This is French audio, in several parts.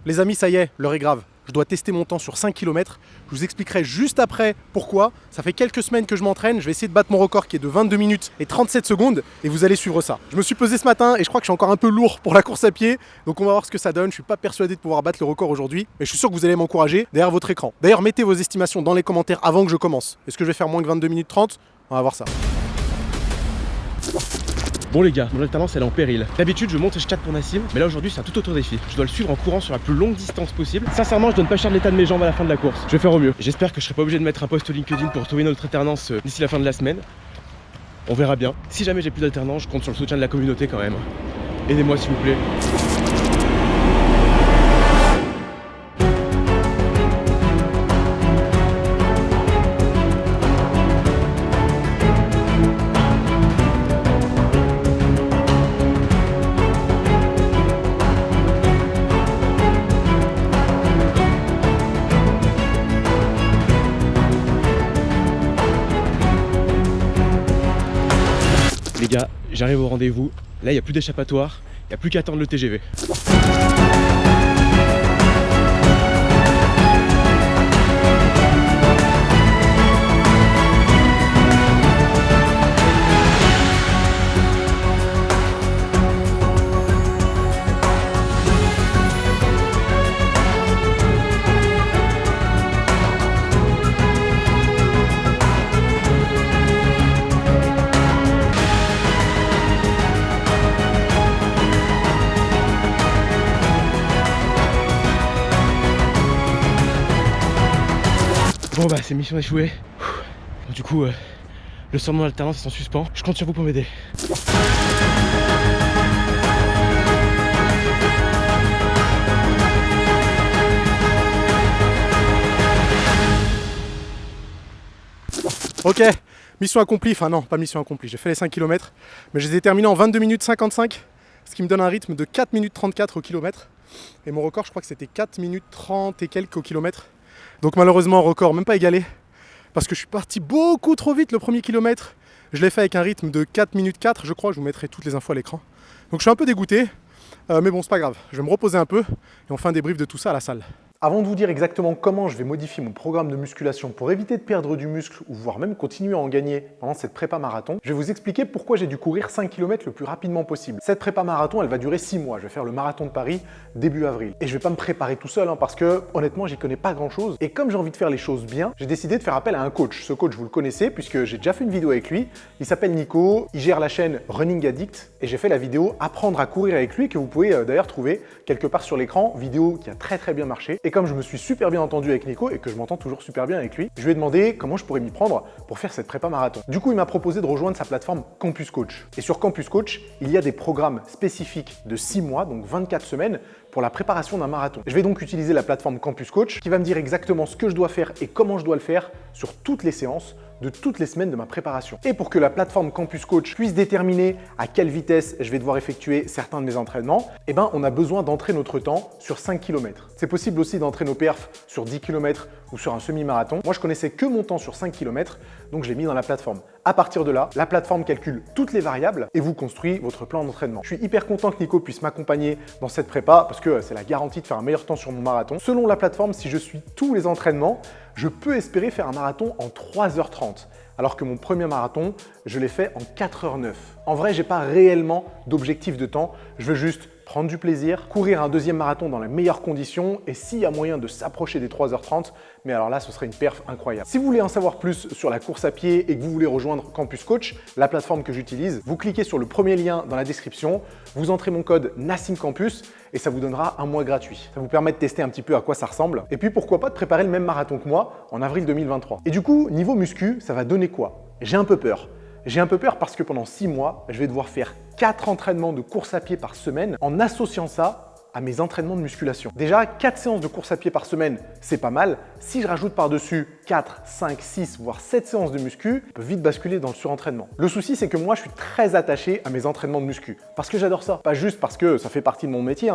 Les amis, ça y est, l'heure est grave. Je dois tester mon temps sur 5 km. Je vous expliquerai juste après pourquoi. Ça fait quelques semaines que je m'entraîne. Je vais essayer de battre mon record qui est de 22 minutes et 37 secondes. Et vous allez suivre ça. Je me suis pesé ce matin et je crois que je suis encore un peu lourd pour la course à pied. Donc on va voir ce que ça donne. Je suis pas persuadé de pouvoir battre le record aujourd'hui. Mais je suis sûr que vous allez m'encourager derrière votre écran. D'ailleurs, mettez vos estimations dans les commentaires avant que je commence. Est-ce que je vais faire moins que 22 minutes 30 ? On va voir ça. Bon les gars, mon alternance elle est en péril. D'habitude je monte et je chatte pour Nassim, mais là aujourd'hui c'est un tout autre défi. Je dois le suivre en courant sur la plus longue distance possible. Sincèrement je donne pas cher de l'état de mes jambes à la fin de la course. Je vais faire au mieux. J'espère que je serai pas obligé de mettre un post LinkedIn pour trouver notre alternance d'ici la fin de la semaine. On verra bien. Si jamais j'ai plus d'alternance, je compte sur le soutien de la communauté quand même. Aidez-moi s'il vous plaît. Les gars, j'arrive au rendez-vous. Là, il n'y a plus d'échappatoire. Il n'y a plus qu'à attendre le TGV. Bon bah c'est mission échouée. Bon, du coup le sort de mon alternance est en suspens. Je compte sur vous pour m'aider. Ok, mission accomplie. Enfin non, pas mission accomplie. J'ai fait les 5 km, mais je les ai terminés en 22 minutes 55, ce qui me donne un rythme de 4 minutes 34 au kilomètre. Et mon record, je crois que c'était 4 minutes 30 et quelques au kilomètre. Donc malheureusement, record même pas égalé, parce que je suis parti beaucoup trop vite le premier kilomètre. Je l'ai fait avec un rythme de 4 minutes 4, je crois. Je vous mettrai toutes les infos à l'écran. Donc je suis un peu dégoûté, mais bon, c'est pas grave. Je vais me reposer un peu et on fait un débrief de tout ça à la salle. Avant de vous dire exactement comment je vais modifier mon programme de musculation pour éviter de perdre du muscle ou voire même continuer à en gagner pendant cette prépa marathon, je vais vous expliquer pourquoi j'ai dû courir 5 km le plus rapidement possible. Cette prépa marathon, elle va durer 6 mois. Je vais faire le marathon de Paris début avril. Et je vais pas me préparer tout seul parce que honnêtement, j'y connais pas grand chose. Et comme j'ai envie de faire les choses bien, j'ai décidé de faire appel à un coach. Ce coach, vous le connaissez puisque j'ai déjà fait une vidéo avec lui. Il s'appelle Nico, il gère la chaîne Running Addict et j'ai fait la vidéo Apprendre à courir avec lui que vous pouvez d'ailleurs trouver quelque part sur l'écran. Vidéo qui a très bien marché. Et comme je me suis super bien entendu avec Nico et que je m'entends toujours super bien avec lui, je lui ai demandé comment je pourrais m'y prendre pour faire cette prépa marathon. Du coup, il m'a proposé de rejoindre sa plateforme Campus Coach. Et sur Campus Coach, il y a des programmes spécifiques de 6 mois, donc 24 semaines, pour la préparation d'un marathon. Je vais donc utiliser la plateforme Campus Coach qui va me dire exactement ce que je dois faire et comment je dois le faire sur toutes les séances de toutes les semaines de ma préparation. Et pour que la plateforme Campus Coach puisse déterminer à quelle vitesse je vais devoir effectuer certains de mes entraînements, eh ben, on a besoin d'entrer notre temps sur 5 km. C'est possible aussi d'entrer nos perfs sur 10 km ou sur un semi-marathon. Moi, je connaissais que mon temps sur 5 km, donc je l'ai mis dans la plateforme. À partir de là, la plateforme calcule toutes les variables et vous construit votre plan d'entraînement. Je suis hyper content que Nico puisse m'accompagner dans cette prépa parce que c'est la garantie de faire un meilleur temps sur mon marathon. Selon la plateforme, si je suis tous les entraînements, je peux espérer faire un marathon en 3h30. Alors que mon premier marathon, je l'ai fait en 4h09. En vrai, j'ai pas réellement d'objectif de temps. Je veux juste prendre du plaisir, courir un deuxième marathon dans les meilleures conditions et s'il y a moyen de s'approcher des 3h30, mais alors là, ce serait une perf incroyable. Si vous voulez en savoir plus sur la course à pied et que vous voulez rejoindre Campus Coach, la plateforme que j'utilise, vous cliquez sur le premier lien dans la description, vous entrez mon code NASSIMCampus et ça vous donnera un mois gratuit. Ça vous permet de tester un petit peu à quoi ça ressemble et puis pourquoi pas de préparer le même marathon que moi en avril 2023. Et du coup, niveau muscu, ça va donner quoi? J'ai un peu peur. J'ai un peu peur parce que pendant 6 mois, je vais devoir faire 4 entraînements de course à pied par semaine en associant ça à mes entraînements de musculation. Déjà, 4 séances de course à pied par semaine, c'est pas mal. Si je rajoute par-dessus 4, 5, 6, voire 7 séances de muscu, je peux vite basculer dans le surentraînement. Le souci, c'est que moi, je suis très attaché à mes entraînements de muscu parce que j'adore ça. Pas juste parce que ça fait partie de mon métier,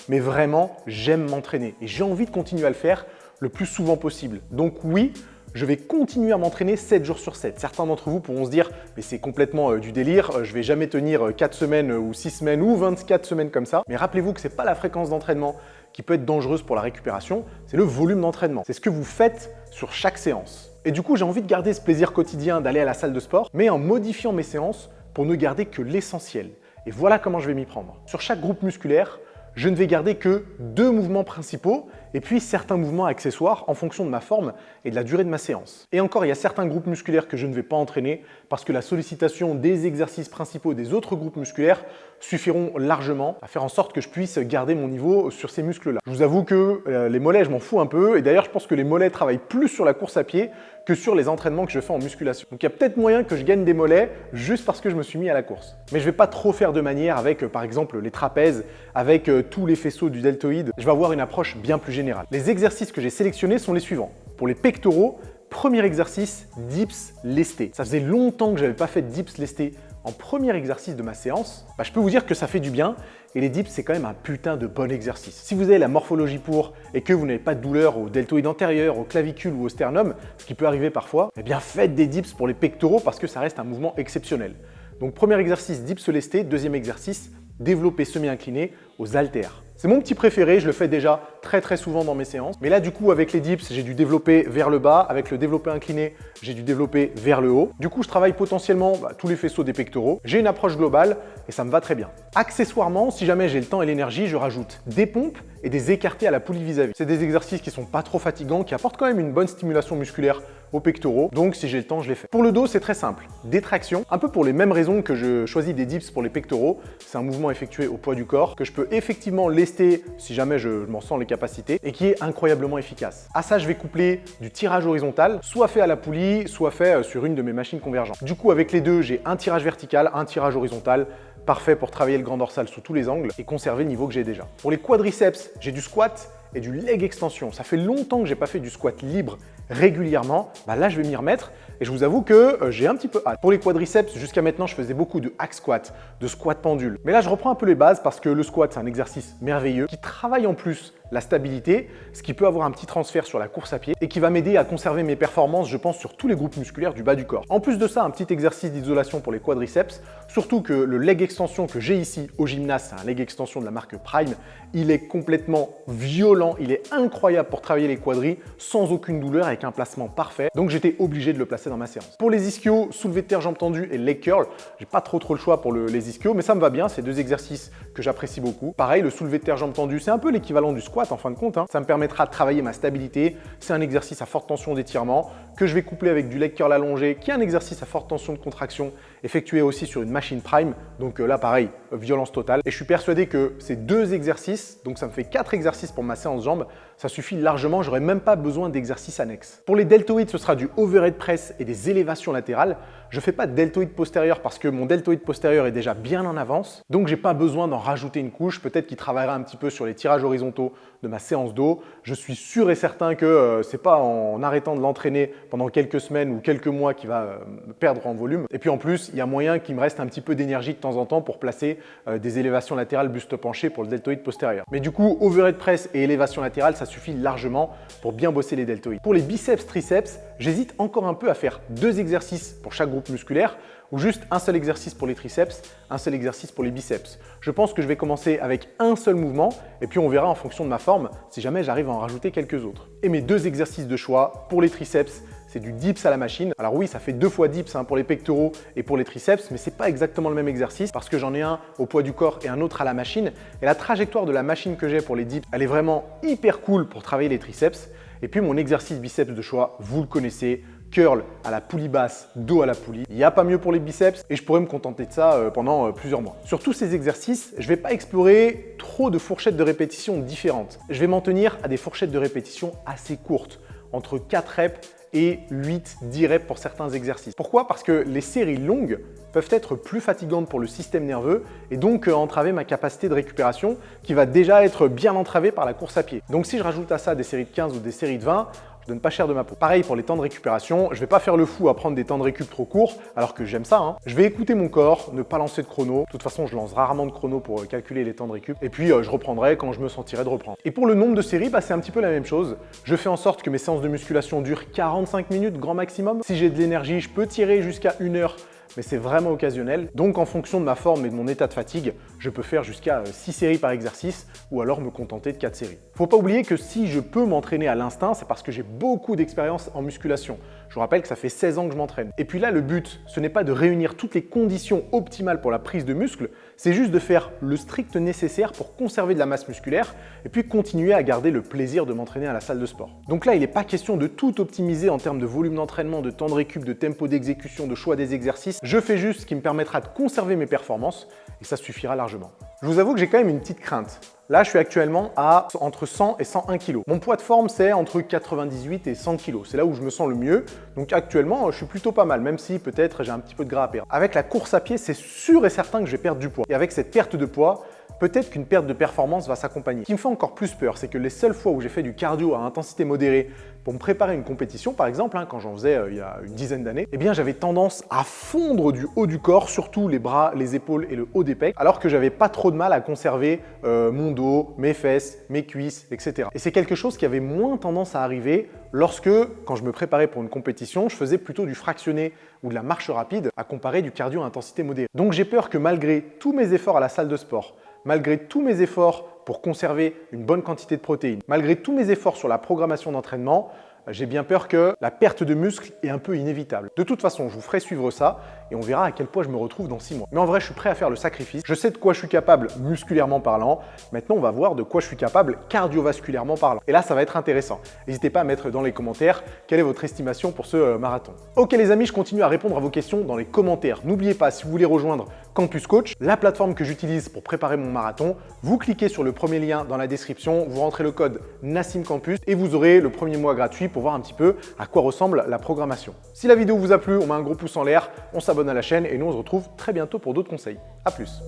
mais vraiment, j'aime m'entraîner et j'ai envie de continuer à le faire le plus souvent possible. Donc oui, je vais continuer à m'entraîner 7 jours sur 7. Certains d'entre vous pourront se dire « mais c'est complètement du délire, je vais jamais tenir 4 semaines ou 6 semaines ou 24 semaines comme ça ». Mais rappelez-vous que ce n'est pas la fréquence d'entraînement qui peut être dangereuse pour la récupération, c'est le volume d'entraînement. C'est ce que vous faites sur chaque séance. Et du coup, j'ai envie de garder ce plaisir quotidien d'aller à la salle de sport, mais en modifiant mes séances pour ne garder que l'essentiel. Et voilà comment je vais m'y prendre. Sur chaque groupe musculaire, je ne vais garder que 2 mouvements principaux et puis certains mouvements accessoires en fonction de ma forme et de la durée de ma séance. Et encore, il y a certains groupes musculaires que je ne vais pas entraîner parce que la sollicitation des exercices principaux des autres groupes musculaires suffiront largement à faire en sorte que je puisse garder mon niveau sur ces muscles-là. Je vous avoue que les mollets, je m'en fous un peu et d'ailleurs, je pense que les mollets travaillent plus sur la course à pied que sur les entraînements que je fais en musculation. Donc il y a peut-être moyen que je gagne des mollets juste parce que je me suis mis à la course. Mais je ne vais pas trop faire de manière avec par exemple les trapèzes, avec tous les faisceaux du deltoïde. Je vais avoir une approche bien plus générale. Les exercices que j'ai sélectionnés sont les suivants. Pour les pectoraux, premier exercice, dips lestés. Ça faisait longtemps que je n'avais pas fait de dips lestés en premier exercice de ma séance. Je peux vous dire que ça fait du bien et les dips, c'est quand même un putain de bon exercice. Si vous avez la morphologie pour et que vous n'avez pas de douleur au deltoïde antérieur, au clavicule ou au sternum, ce qui peut arriver parfois, eh bien faites des dips pour les pectoraux parce que ça reste un mouvement exceptionnel. Donc premier exercice, dips lestés. Deuxième exercice, développé semi-incliné aux haltères. C'est mon petit préféré, je le fais déjà très souvent dans mes séances. Mais là, du coup, avec les dips, j'ai dû développer vers le bas. Avec le développé incliné, j'ai dû développer vers le haut. Du coup, je travaille potentiellement tous les faisceaux des pectoraux. J'ai une approche globale et ça me va très bien. Accessoirement, si jamais j'ai le temps et l'énergie, je rajoute des pompes et des écartés à la poulie vis-à-vis. C'est des exercices qui sont pas trop fatigants, qui apportent quand même une bonne stimulation musculaire aux pectoraux. Donc, si j'ai le temps, je les fais. Pour le dos, c'est très simple. Des tractions, un peu pour les mêmes raisons que je choisis des dips pour les pectoraux. C'est un mouvement effectué au poids du corps que je peux effectivement lester si jamais je m'en sens les capacités et qui est incroyablement efficace. À ça, je vais coupler du tirage horizontal, soit fait à la poulie, soit fait sur une de mes machines convergentes. Du coup, avec les deux, j'ai un tirage vertical, un tirage horizontal, parfait pour travailler le grand dorsal sous tous les angles et conserver le niveau que j'ai déjà. Pour les quadriceps, j'ai du squat et du leg extension. Ça fait longtemps que j'ai pas fait du squat libre régulièrement. Là, je vais m'y remettre et je vous avoue que j'ai un petit peu hâte. Pour les quadriceps, jusqu'à maintenant, je faisais beaucoup de hack squat, de squat pendule. Mais là, je reprends un peu les bases parce que le squat, c'est un exercice merveilleux qui travaille en plus la stabilité, ce qui peut avoir un petit transfert sur la course à pied et qui va m'aider à conserver mes performances, je pense, sur tous les groupes musculaires du bas du corps. En plus de ça, un petit exercice d'isolation pour les quadriceps, surtout que le leg extension que j'ai ici au gymnase, c'est un leg extension de la marque Prime, il est complètement violent, il est incroyable pour travailler les quadris sans aucune douleur avec un placement parfait. Donc j'étais obligé de le placer dans ma séance. Pour les ischios, soulevé de terre, jambes tendues et leg curl, j'ai pas trop le choix pour les ischios, mais ça me va bien, c'est deux exercices que j'apprécie beaucoup. Pareil, le soulevé de terre, jambes tendues, c'est un peu l'équivalent du squat en fin de compte. Ça me permettra de travailler ma stabilité. C'est un exercice à forte tension d'étirement que je vais coupler avec du leg curl allongé, qui est un exercice à forte tension de contraction, effectué aussi sur une machine Prime. Donc là, pareil, violence totale. Et je suis persuadé que ces deux exercices, donc ça me fait 4 exercices pour ma séance jambes, ça suffit largement, j'aurais même pas besoin d'exercices annexes. Pour les deltoïdes, ce sera du overhead press et des élévations latérales. Je ne fais pas de deltoïde postérieur parce que mon deltoïde postérieur est déjà bien en avance, donc j'ai pas besoin d'en rajouter une couche. Peut-être qu'il travaillera un petit peu sur les tirages horizontaux de ma séance dos. Je suis sûr et certain que c'est pas en arrêtant de l'entraîner pendant quelques semaines ou quelques mois qu'il va perdre en volume. Et puis en plus, il y a moyen qu'il me reste un petit peu d'énergie de temps en temps pour placer des élévations latérales buste penché pour le deltoïde postérieur. Mais du coup, overhead press et élévation latérale, ça suffit largement pour bien bosser les deltoïdes. Pour les biceps, triceps, j'hésite encore un peu à faire 2 exercices pour chaque groupe musculaire ou juste un seul exercice pour les triceps, un seul exercice pour les biceps. Je pense que je vais commencer avec un seul mouvement et puis on verra en fonction de ma forme si jamais j'arrive à en rajouter quelques autres. Et mes 2 exercices de choix pour les triceps, c'est du dips à la machine. Alors oui, ça fait 2 fois dips pour les pectoraux et pour les triceps, mais c'est pas exactement le même exercice parce que j'en ai un au poids du corps et un autre à la machine. Et la trajectoire de la machine que j'ai pour les dips, elle est vraiment hyper cool pour travailler les triceps. Et puis mon exercice biceps de choix, vous le connaissez, curl à la poulie basse, dos à la poulie. Il n'y a pas mieux pour les biceps et je pourrais me contenter de ça pendant plusieurs mois. Sur tous ces exercices, je ne vais pas explorer trop de fourchettes de répétition différentes. Je vais m'en tenir à des fourchettes de répétition assez courtes, entre 4 reps et 8-10 reps pour certains exercices. Pourquoi? Parce que les séries longues peuvent être plus fatigantes pour le système nerveux et donc entraver ma capacité de récupération qui va déjà être bien entravée par la course à pied. Donc si je rajoute à ça des séries de 15 ou des séries de 20, je donne pas cher de ma peau. Pareil pour les temps de récupération, je vais pas faire le fou à prendre des temps de récup trop courts alors que j'aime ça. Je vais écouter mon corps, ne pas lancer de chrono. De toute façon, je lance rarement de chrono pour calculer les temps de récup. Et puis je reprendrai quand je me sentirai de reprendre. Et pour le nombre de séries, c'est un petit peu la même chose. Je fais en sorte que mes séances de musculation durent 45 minutes grand maximum. Si j'ai de l'énergie, je peux tirer jusqu'à 1 heure. Mais c'est vraiment occasionnel. Donc en fonction de ma forme et de mon état de fatigue, je peux faire jusqu'à 6 séries par exercice ou alors me contenter de 4 séries. Faut pas oublier que si je peux m'entraîner à l'instinct, c'est parce que j'ai beaucoup d'expérience en musculation. Je vous rappelle que ça fait 16 ans que je m'entraîne. Et puis là, le but, ce n'est pas de réunir toutes les conditions optimales pour la prise de muscle, c'est juste de faire le strict nécessaire pour conserver de la masse musculaire et puis continuer à garder le plaisir de m'entraîner à la salle de sport. Donc là, il n'est pas question de tout optimiser en termes de volume d'entraînement, de temps de récup, de tempo d'exécution, de choix des exercices. Je fais juste ce qui me permettra de conserver mes performances et ça suffira largement. Je vous avoue que j'ai quand même une petite crainte. Là, je suis actuellement à entre 100 et 101 kg. Mon poids de forme, c'est entre 98 et 100 kg. C'est là où je me sens le mieux. Donc actuellement, je suis plutôt pas mal, même si peut-être j'ai un petit peu de gras à perdre. Avec la course à pied, c'est sûr et certain que je vais perdre du poids. Et avec cette perte de poids, peut-être qu'une perte de performance va s'accompagner. Ce qui me fait encore plus peur, c'est que les seules fois où j'ai fait du cardio à intensité modérée pour me préparer une compétition, par exemple, quand j'en faisais il y a une dizaine d'années, eh bien j'avais tendance à fondre du haut du corps, surtout les bras, les épaules et le haut des pecs, alors que j'avais pas trop de mal à conserver mon dos, mes fesses, mes cuisses, etc. Et c'est quelque chose qui avait moins tendance à arriver lorsque, quand je me préparais pour une compétition, je faisais plutôt du fractionné ou de la marche rapide à comparer du cardio à intensité modérée. Donc j'ai peur que malgré tous mes efforts à la salle de sport, malgré tous mes efforts pour conserver une bonne quantité de protéines, malgré tous mes efforts sur la programmation d'entraînement, j'ai bien peur que la perte de muscle est un peu inévitable. De toute façon, je vous ferai suivre ça et on verra à quel point je me retrouve dans 6 mois. Mais en vrai, je suis prêt à faire le sacrifice. Je sais de quoi je suis capable musculairement parlant. Maintenant, on va voir de quoi je suis capable cardiovasculairement parlant. Et là, ça va être intéressant. N'hésitez pas à mettre dans les commentaires quelle est votre estimation pour ce marathon. Ok les amis, je continue à répondre à vos questions dans les commentaires. N'oubliez pas, si vous voulez rejoindre Campus Coach, la plateforme que j'utilise pour préparer mon marathon, vous cliquez sur le premier lien dans la description, vous rentrez le code Nassim Campus et vous aurez le premier mois gratuit pour voir un petit peu à quoi ressemble la programmation. Si la vidéo vous a plu, on met un gros pouce en l'air, on s'abonne à la chaîne et nous on se retrouve très bientôt pour d'autres conseils. A plus.